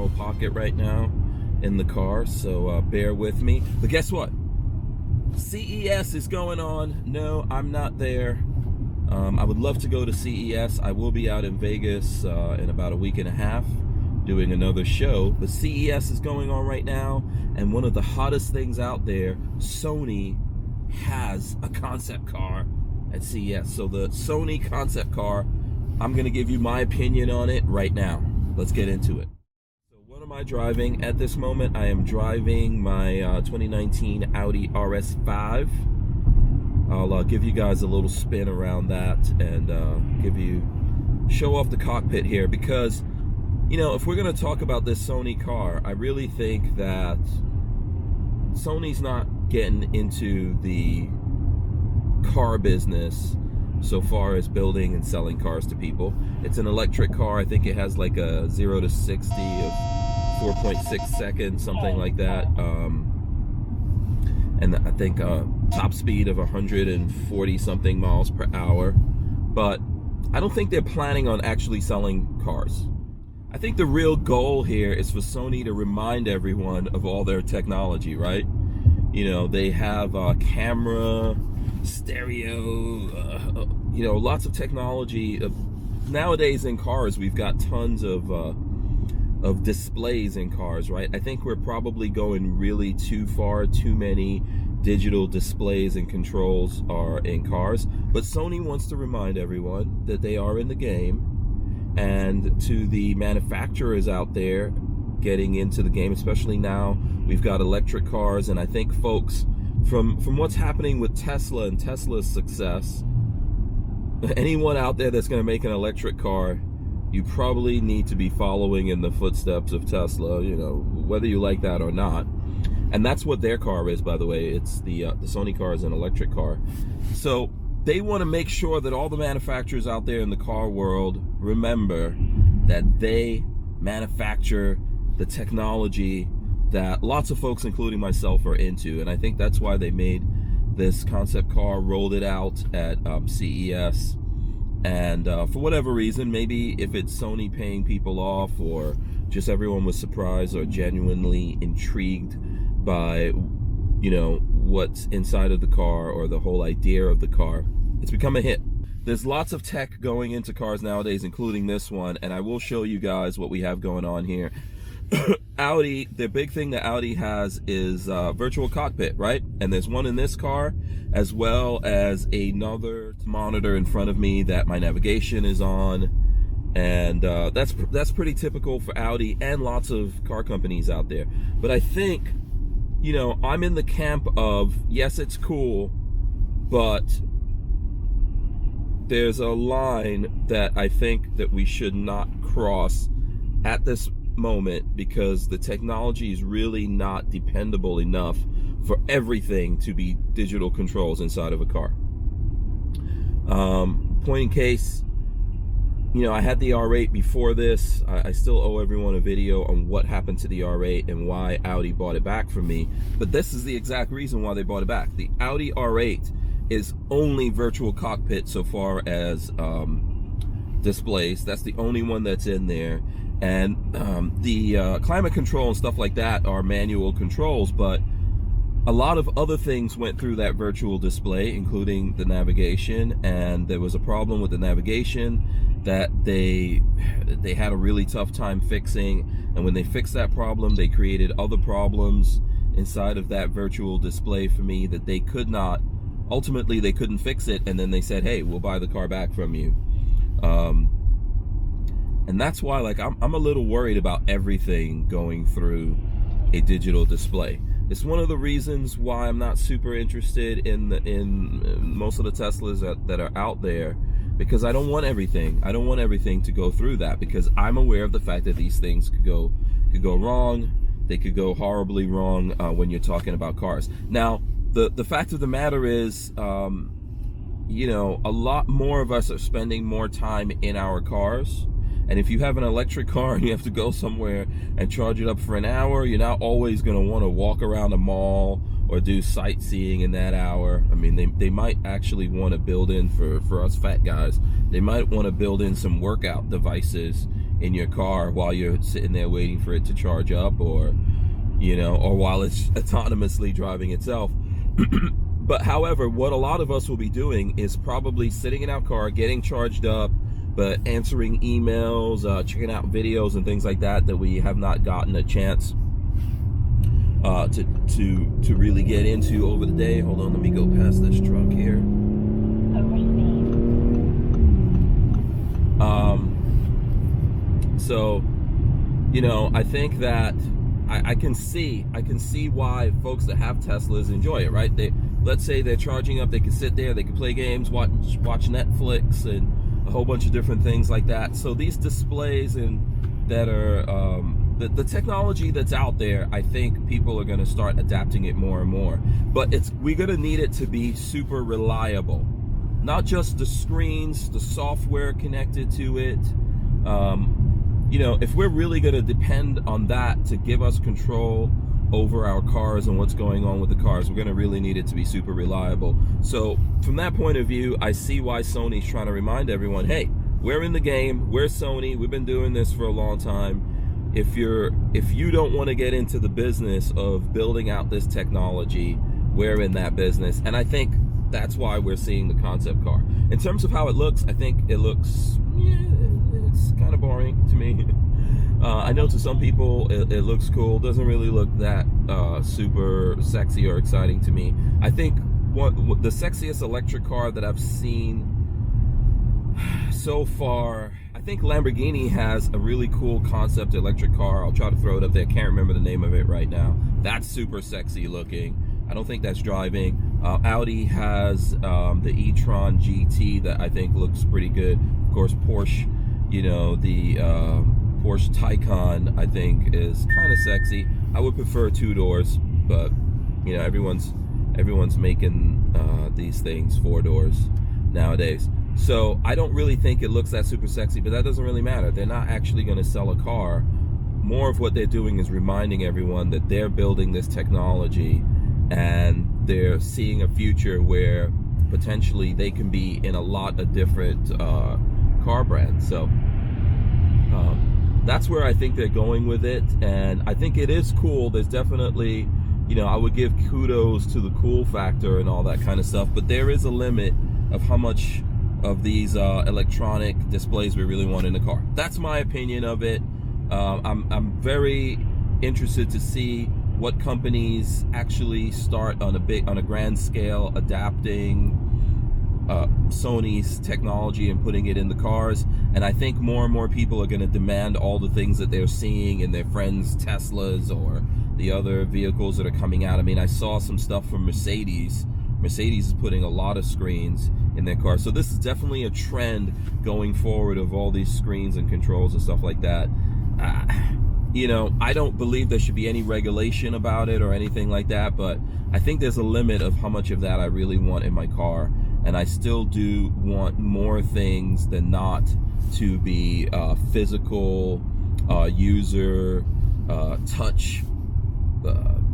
small pocket right now in the car, so bear with me. But guess what? CES is going on. No, I'm not there. I would love to go to CES. I will be out in Vegas in about a week and a half doing another show, but CES is going on right now, and one of the hottest things out there, Sony has a concept car at CES. So the Sony concept car, I'm going to give you my opinion on it right now. Let's get into it. So what am I driving at this moment? I am driving my 2019 Audi RS5. I'll give you guys a little spin around that and show off the cockpit here, because you know, if we're going to talk about this Sony car, I really think that Sony's not getting into the car business so far as building and selling cars to people. It's an electric car. I think it has like a 0 to 60 of 4.6 seconds, something like that. And I think top speed of 140 something miles per hour. But I don't think they're planning on actually selling cars. I think the real goal here is for Sony to remind everyone of all their technology, right? You know, they have camera, stereo, you know, lots of technology. Nowadays in cars, we've got tons of displays in cars, right? I think we're probably going really too far. Too many digital displays and controls are in cars. But Sony wants to remind everyone that they are in the game. And to the manufacturers out there getting into the game, especially now we've got electric cars, and I think folks, from what's happening with Tesla and Tesla's success, anyone out there that's going to make an electric car, you probably need to be following in the footsteps of Tesla, you know, whether you like that or not. And that's what their car is, by the way. It's the Sony car is an electric car. So they want to make sure that all the manufacturers out there in the car world remember that they manufacture the technology that lots of folks, including myself, are into. And I think that's why they made this concept car, rolled it out at CES. And for whatever reason, maybe if it's Sony paying people off, or just everyone was surprised or genuinely intrigued by, you know, what's inside of the car or the whole idea of the car, it's become a hit. There's lots of tech going into cars nowadays, including this one, and I will show you guys what we have going on here. Audi, the big thing that Audi has is virtual cockpit, right? And there's one in this car, as well as another monitor in front of me that my navigation is on. And that's pretty typical for Audi and lots of car companies out there. But I think, you know, I'm in the camp of, yes, it's cool, but there's a line that I think that we should not cross at this moment, because the technology is really not dependable enough for everything to be digital controls inside of a car. Point in case, you know, I had the R8 before this. I still owe everyone a video on what happened to the R8 and why Audi bought it back from me. But this is the exact reason why they bought it back. The Audi R8 is only virtual cockpit so far as displays. That's the only one that's in there. And the climate control and stuff like that are manual controls, but a lot of other things went through that virtual display, including the navigation, and there was a problem with the navigation that they had a really tough time fixing. And when they fixed that problem, they created other problems inside of that virtual display for me that they could not, ultimately they couldn't fix it, and then they said, hey, we'll buy the car back from you. And that's why, like, I'm a little worried about everything going through a digital display. It's one of the reasons why I'm not super interested in most of the Teslas that are out there, because I don't want everything. I don't want everything to go through that, because I'm aware of the fact that these things could go wrong. They could go horribly wrong when you're talking about cars. Now, the fact of the matter is, you know, a lot more of us are spending more time in our cars. And if you have an electric car and you have to go somewhere and charge it up for an hour, you're not always going to want to walk around a mall or do sightseeing in that hour. I mean, they might actually want to build in, for us fat guys, they might want to build in some workout devices in your car while you're sitting there waiting for it to charge up, or or while it's autonomously driving itself. But however, what a lot of us will be doing is probably sitting in our car, getting charged up, but answering emails, checking out videos and things like that we have not gotten a chance to really get into over the day. Hold on, let me go past this truck here. So, I think that I can see why folks that have Teslas enjoy it, right? Let's say they're charging up, they can sit there, they can play games, watch Netflix, and a whole bunch of different things like that. So these displays that are the technology that's out there, I think people are going to start adapting it more and more. But we're going to need it to be super reliable, not just the screens, the software connected to it. If we're really going to depend on that to give us control over our cars and what's going on with the cars, we're going to really need it to be super reliable. So from that point of view, I see why Sony's trying to remind everyone, hey, we're in the game, we're Sony, we've been doing this for a long time. If you don't want to get into the business of building out this technology, we're in that business. And I think that's why we're seeing the concept car. In terms of how it looks, I think it looks, it's kind of boring to me. I know to some people it looks cool. Doesn't really look that super sexy or exciting to me. I think the sexiest electric car that I've seen so far, I think Lamborghini has a really cool concept electric car. I'll try to throw it up there. Can't remember the name of it right now. That's super sexy looking. I don't think that's driving. Audi has the e-tron GT that I think looks pretty good. Of course, Porsche, the Porsche Taycan, I think, is kind of sexy. I would prefer 2 doors, but everyone's making these things 4 doors nowadays. So I don't really think it looks that super sexy, but that doesn't really matter. They're not actually going to sell a car. More of what they're doing is reminding everyone that they're building this technology and they're seeing a future where potentially they can be in a lot of different car brands. So that's where I think they're going with it, and I think it is cool. There's definitely, I would give kudos to the cool factor and all that kind of stuff, but there is a limit of how much of these electronic displays we really want in the car. That's my opinion of it. I'm very interested to see what companies actually start on a grand scale adapting Sony's technology and putting it in the cars. And I think more and more people are going to demand all the things that they're seeing in their friends' Teslas or the other vehicles that are coming out. I mean, I saw some stuff from Mercedes. Mercedes is putting a lot of screens in their cars. So this is definitely a trend going forward of all these screens and controls and stuff like that. I don't believe there should be any regulation about it or anything like that, but I think there's a limit of how much of that I really want in my car. And I still do want more things than not to be physical, user, touch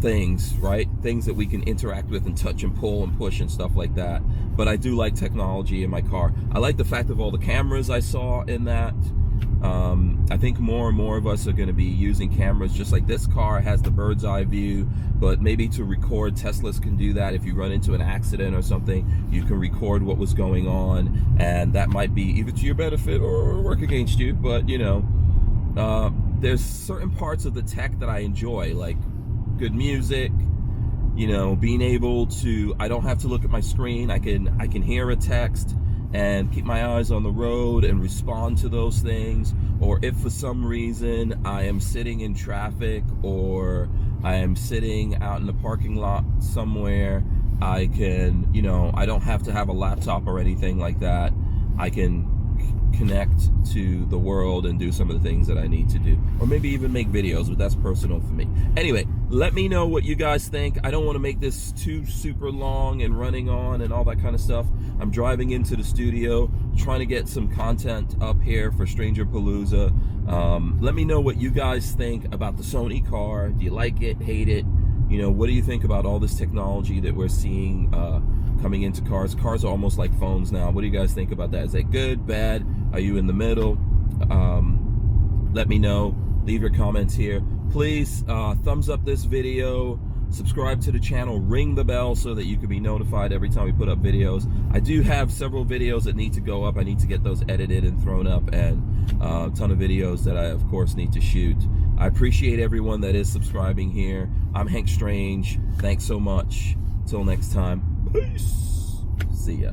things, right? Things that we can interact with and touch and pull and push and stuff like that. But I do like technology in my car. I like the fact of all the cameras I saw in that. I think more and more of us are going to be using cameras, just like this car has the bird's eye view, but maybe to record, Teslas can do that. If you run into an accident or something, you can record what was going on, and that might be either to your benefit or work against you. But there's certain parts of the tech that I enjoy, like good music, being able to, I don't have to look at my screen. I can hear a text and keep my eyes on the road and respond to those things. Or if for some reason I am sitting in traffic or I am sitting out in the parking lot somewhere, I can, I don't have to have a laptop or anything like that. I can connect to the world and do some of the things that I need to do, or maybe even make videos, but that's personal for me. Anyway, let me know what you guys think. I don't want to make this too super long and running on and all that kind of stuff. I'm driving into the studio, trying to get some content up here for Stranger Palooza. Let me know what you guys think about the Sony car. Do you like it, hate it? What do you think about all this technology that we're seeing coming into cars? Cars are almost like phones now. What do you guys think about that? Is that good, bad? Are you in the middle? let me know. Leave your comments here. Please thumbs up this video, subscribe to the channel, ring the bell so that you can be notified every time we put up videos. I do have several videos that need to go up. I need to get those edited and thrown up, and a ton of videos that I, of course, need to shoot. I appreciate everyone that is subscribing here. I'm Hank Strange. Thanks so much. Till next time. Peace. See ya.